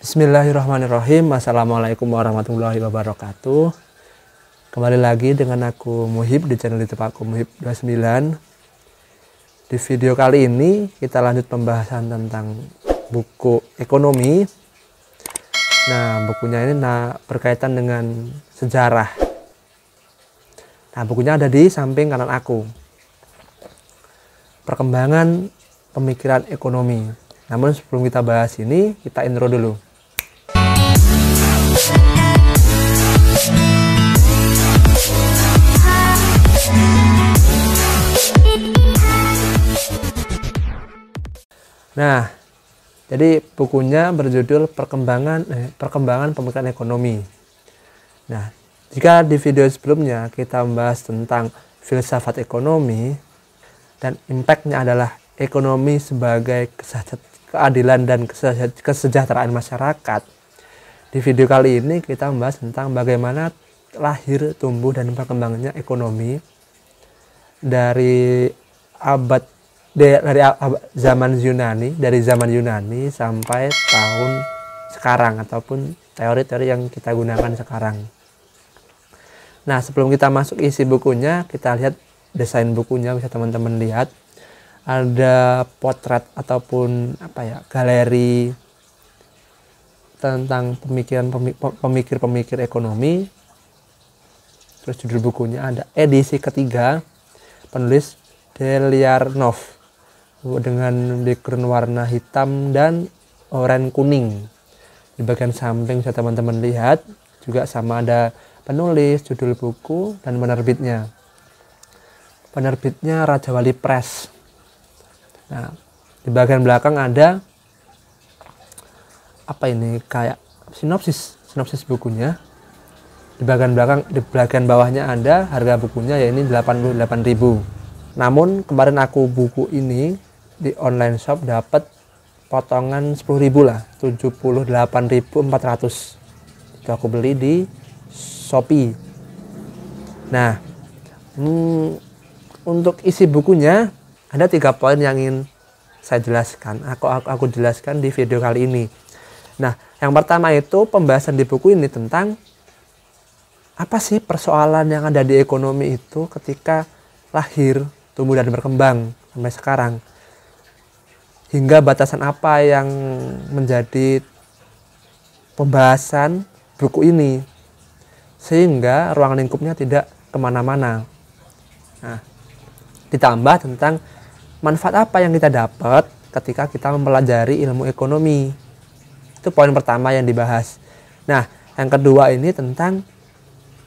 Bismillahirrahmanirrahim. Assalamualaikum warahmatullahi wabarakatuh. Kembali lagi dengan aku Muhib di channel YouTube aku Muhib 29. Di video kali ini kita lanjut pembahasan tentang buku ekonomi. Nah, bukunya ini berkaitan dengan sejarah. Nah, bukunya ada di samping kanan aku. Perkembangan pemikiran ekonomi. Namun sebelum kita bahas ini, kita intro dulu. Nah, jadi bukunya berjudul Perkembangan Pemikiran Ekonomi. Nah, jika di video sebelumnya kita membahas tentang filsafat ekonomi dan impactnya adalah ekonomi sebagai keadilan dan kesejahteraan masyarakat, di video kali ini kita membahas tentang bagaimana lahir, tumbuh, dan perkembangannya ekonomi dari zaman Yunani sampai tahun sekarang ataupun teori-teori yang kita gunakan sekarang. Nah, sebelum kita masuk isi bukunya, kita lihat desain bukunya. Bisa teman-teman lihat ada potret ataupun galeri tentang pemikir-pemikir ekonomi. Terus judul bukunya ada edisi ketiga, penulis Deliarnov, dengan background warna hitam dan oranye kuning. Di bagian samping bisa teman-teman lihat juga sama ada penulis, judul buku, dan penerbitnya. Penerbitnya Raja Wali Press. Nah, di bagian belakang ada kayak sinopsis bukunya. Di bagian bawahnya ada harga bukunya, yaitu 88.000. Namun kemarin aku buku ini di online shop dapat potongan 10.000 lah, 78.400. Itu aku beli di Shopee. Nah, untuk isi bukunya ada 3 poin yang ingin saya jelaskan. Aku jelaskan di video kali ini. Nah, yang pertama itu pembahasan di buku ini tentang apa sih persoalan yang ada di ekonomi itu ketika lahir, tumbuh, dan berkembang sampai sekarang. Hingga batasan apa yang menjadi pembahasan buku ini. Sehingga ruang lingkupnya tidak kemana-mana. Nah, ditambah tentang manfaat apa yang kita dapat ketika kita mempelajari ilmu ekonomi. Itu poin pertama yang dibahas. Nah, yang kedua ini tentang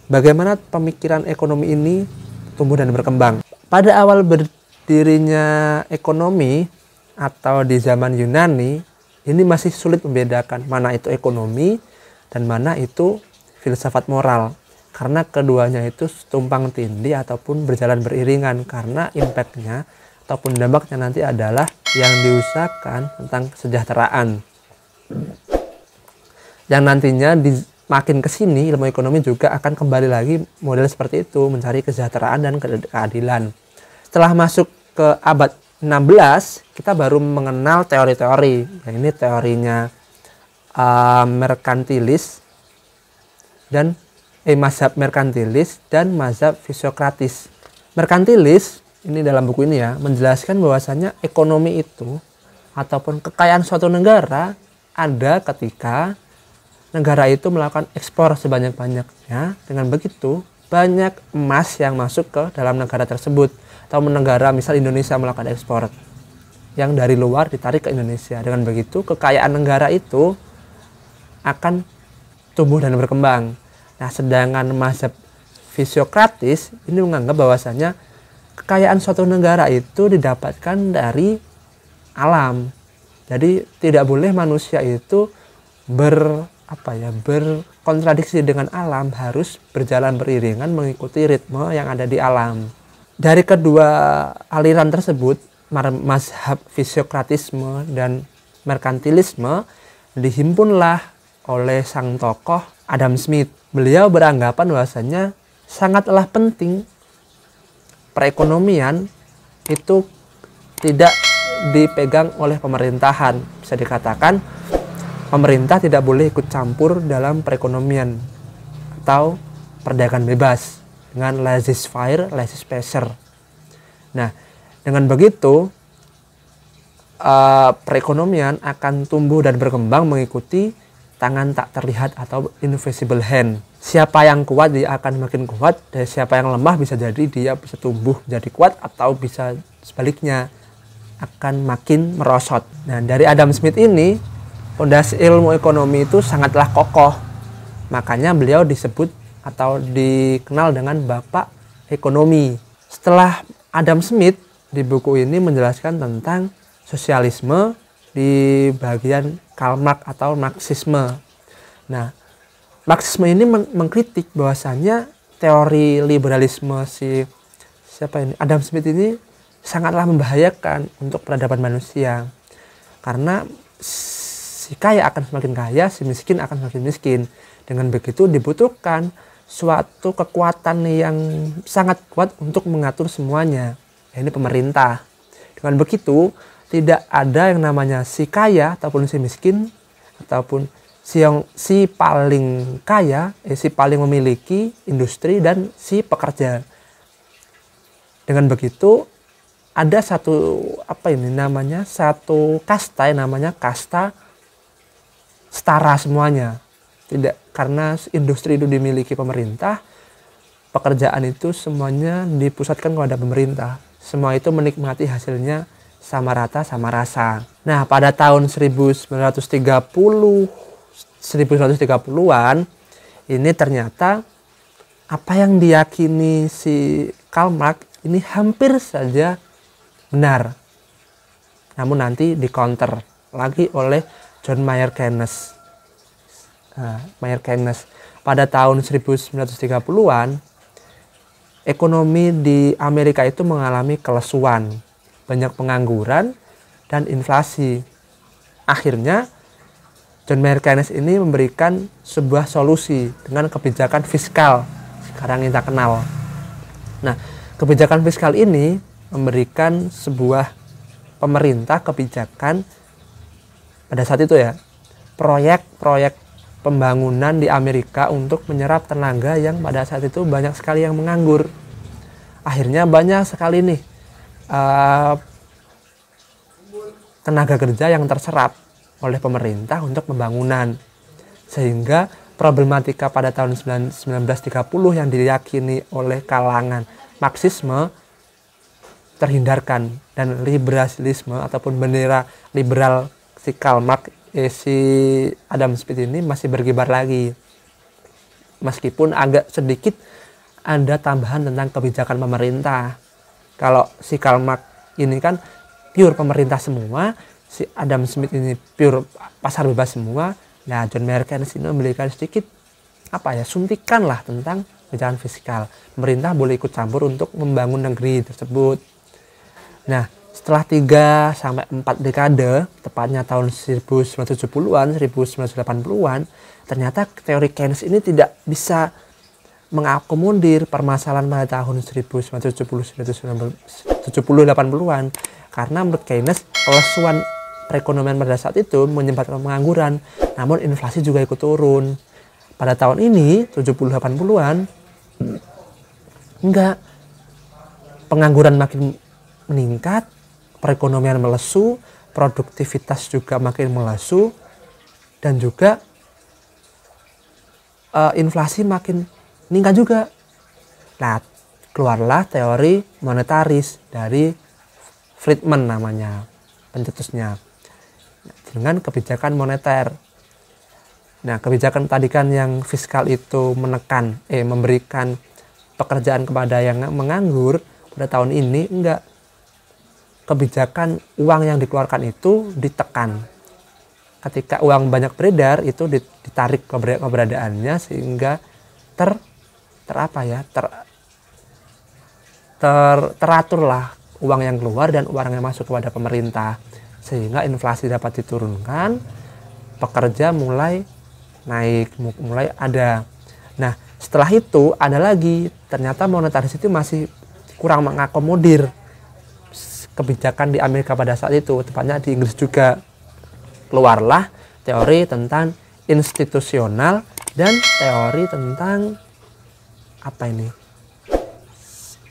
bagaimana pemikiran ekonomi ini tumbuh dan berkembang. Pada awal berdirinya ekonomi atau di zaman Yunani, ini masih sulit membedakan mana itu ekonomi dan mana itu filsafat moral. Karena keduanya itu tumpang tindih ataupun berjalan beriringan, karena impactnya ataupun dampaknya nanti adalah yang diusahakan tentang kesejahteraan. Yang nantinya makin kesini ilmu ekonomi juga akan kembali lagi model seperti itu, mencari kesejahteraan dan keadilan. Setelah masuk ke abad 16, kita baru mengenal teori-teori. Ini teorinya merkantilis dan mazhab merkantilis dan mazhab fisiokratis. Merkantilis ini dalam buku ini menjelaskan bahwasanya ekonomi itu ataupun kekayaan suatu negara ada ketika negara itu melakukan ekspor sebanyak-banyaknya. Dengan begitu, banyak emas yang masuk ke dalam negara tersebut. Atau negara misal Indonesia melakukan ekspor yang dari luar ditarik ke Indonesia. Dengan begitu, kekayaan negara itu akan tumbuh dan berkembang. Nah, sedangkan mazhab fisiokratis ini menganggap bahwasanya kekayaan suatu negara itu didapatkan dari alam. Jadi tidak boleh manusia itu berkontradiksi dengan alam, harus berjalan beriringan mengikuti ritme yang ada di alam. Dari kedua aliran tersebut, mazhab fisiokratisme dan merkantilisme, dihimpunlah oleh sang tokoh Adam Smith. Beliau beranggapan bahwasanya sangatlah penting perekonomian itu tidak dipegang oleh pemerintahan. Bisa dikatakan pemerintah tidak boleh ikut campur dalam perekonomian atau perdagangan bebas dengan laissez-faire, laissez-passer. Nah, dengan begitu perekonomian akan tumbuh dan berkembang mengikuti tangan tak terlihat atau invisible hand. Siapa yang kuat dia akan makin kuat, dan siapa yang lemah bisa jadi dia bisa tumbuh jadi kuat atau bisa sebaliknya akan makin merosot. Nah, dari Adam Smith ini fondasi ilmu ekonomi itu sangatlah kokoh. Makanya beliau disebut atau dikenal dengan Bapak Ekonomi. Setelah Adam Smith di buku ini menjelaskan tentang sosialisme di bagian Karl Marx atau Marxisme. Nah, Marxisme ini mengkritik bahwasannya teori liberalisme Adam Smith ini sangatlah membahayakan untuk peradaban manusia. Karena si kaya akan semakin kaya, si miskin akan semakin miskin. Dengan begitu dibutuhkan suatu kekuatan yang sangat kuat untuk mengatur semuanya. Ini pemerintah. Dengan begitu tidak ada yang namanya si kaya ataupun si miskin ataupun si paling kaya, si paling memiliki industri dan si pekerja. Dengan begitu ada satu satu kasta yang namanya kasta setara semuanya. Tidak, karena industri itu dimiliki pemerintah, pekerjaan itu semuanya dipusatkan kepada pemerintah. Semua itu menikmati hasilnya sama rata, sama rasa. Nah, pada tahun 1930-an ini ternyata apa yang diyakini si Karl Marx ini hampir saja benar. Namun nanti di-counter lagi oleh John Maynard Keynes. Pada tahun 1930-an ekonomi di Amerika itu mengalami kelesuan, banyak pengangguran dan inflasi. Akhirnya John Maynard Keynes ini memberikan sebuah solusi dengan kebijakan fiskal sekarang kita kenal. Nah, kebijakan fiskal ini memberikan sebuah pemerintah kebijakan pada saat itu ya, proyek-proyek pembangunan di Amerika untuk menyerap tenaga yang pada saat itu banyak sekali yang menganggur. Akhirnya banyak sekali nih tenaga kerja yang terserap oleh pemerintah untuk pembangunan, sehingga problematika pada tahun 1930 yang diyakini oleh kalangan Marxisme terhindarkan, dan liberalisme ataupun bendera liberal si Karl Marx, si Adam Smith ini masih berkibar lagi, meskipun agak sedikit ada tambahan tentang kebijakan pemerintah. Kalau si Karl Marx ini kan pure pemerintah semua, si Adam Smith ini pure pasar bebas semua. Nah, John Maynard Keynes ini memberikan sedikit suntikan lah tentang kebijakan fiskal. Pemerintah boleh ikut campur untuk membangun negeri tersebut. Nah, setelah 3-4 dekade, tepatnya tahun 1970-an, 1980-an, ternyata teori Keynes ini tidak bisa mengakomodir permasalahan pada tahun 1970-80-an. Karena menurut Keynes, kelesuan perekonomian pada saat itu menyebabkan pengangguran, namun inflasi juga ikut turun. Pada tahun ini, 70-80-an, enggak. Pengangguran makin meningkat, perekonomian melesu, produktivitas juga makin melesu, dan juga inflasi makin meningkat juga. Nah, keluarlah teori monetaris dari Friedman namanya, pencetusnya, dengan kebijakan moneter. Nah, kebijakan tadi kan yang fiskal itu memberikan pekerjaan kepada yang menganggur. Pada tahun ini enggak. Kebijakan uang yang dikeluarkan itu ditekan. Ketika uang banyak beredar itu ditarik keberadaannya sehingga teraturlah uang yang keluar dan uang yang masuk kepada pemerintah, sehingga inflasi dapat diturunkan, pekerja mulai naik, mulai ada. Nah, setelah itu ada lagi, ternyata monetaris itu masih kurang mengakomodir kebijakan di Amerika pada saat itu, tepatnya di Inggris juga. Keluarlah teori tentang institusional, dan teori tentang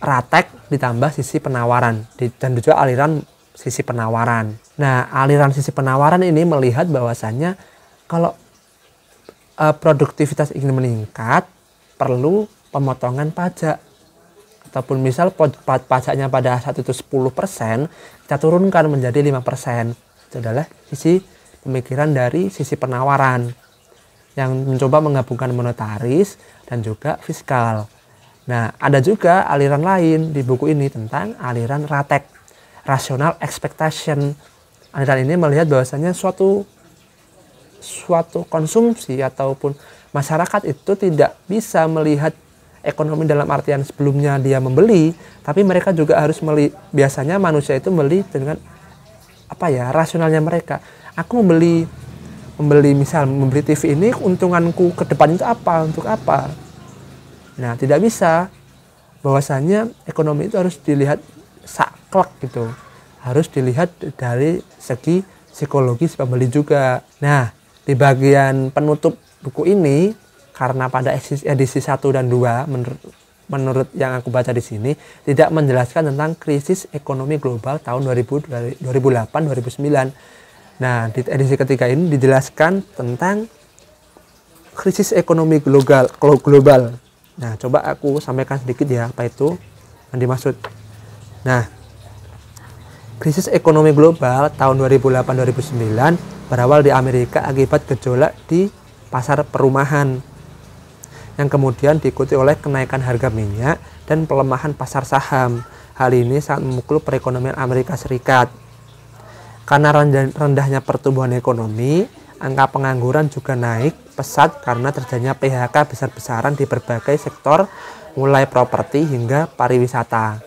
ratek ditambah sisi penawaran, dan juga aliran sisi penawaran. Nah, aliran sisi penawaran ini melihat bahwasannya kalau produktivitas ingin meningkat, perlu pemotongan pajak. Ataupun misal pajaknya pada saat itu 10%, kita turunkan menjadi 5%. Itu adalah sisi pemikiran dari sisi penawaran yang mencoba menggabungkan monetaris dan juga fiskal. Nah, ada juga aliran lain di buku ini tentang aliran ratek, rational expectation. Aliran ini melihat bahwasanya suatu konsumsi ataupun masyarakat itu tidak bisa melihat ekonomi dalam artian sebelumnya dia membeli, tapi mereka juga harus biasanya manusia itu membeli dengan rasionalnya mereka. Aku membeli TV ini, keuntunganku ke depan itu apa, untuk apa? Nah, tidak bisa. Bahwasanya ekonomi itu harus dilihat saklek gitu. Harus dilihat dari segi psikologis pembeli juga. Nah, di bagian penutup buku ini, karena pada edisi 1 dan 2 menurut yang aku baca di sini tidak menjelaskan tentang krisis ekonomi global tahun 2008-2009. Nah, di edisi ketiga ini dijelaskan tentang krisis ekonomi global. Nah, coba aku sampaikan sedikit ya apa itu yang dimaksud. Nah, krisis ekonomi global tahun 2008-2009 berawal di Amerika akibat gejolak di pasar perumahan yang kemudian diikuti oleh kenaikan harga minyak dan pelemahan pasar saham. Hal ini sangat memukul perekonomian Amerika Serikat. Karena rendahnya pertumbuhan ekonomi, angka pengangguran juga naik pesat karena terjadinya PHK besar-besaran di berbagai sektor, mulai properti hingga pariwisata.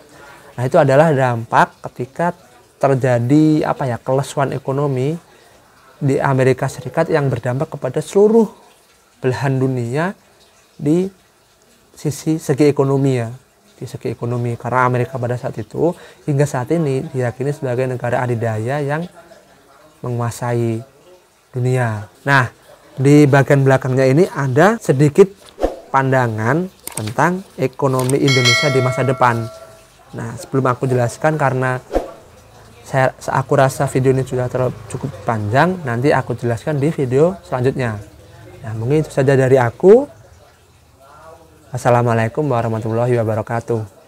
Nah, itu adalah dampak ketika terjadi kelesuan ekonomi di Amerika Serikat yang berdampak kepada seluruh belahan dunia di segi ekonomi ya. Di segi ekonomi, karena Amerika pada saat itu hingga saat ini diyakini sebagai negara adidaya yang menguasai dunia. Nah, di bagian belakangnya ini ada sedikit pandangan tentang ekonomi Indonesia di masa depan. Nah, sebelum aku jelaskan, karena aku rasa video ini sudah cukup panjang, nanti aku jelaskan di video selanjutnya. Nah, mungkin itu saja dari aku. Assalamualaikum warahmatullahi wabarakatuh.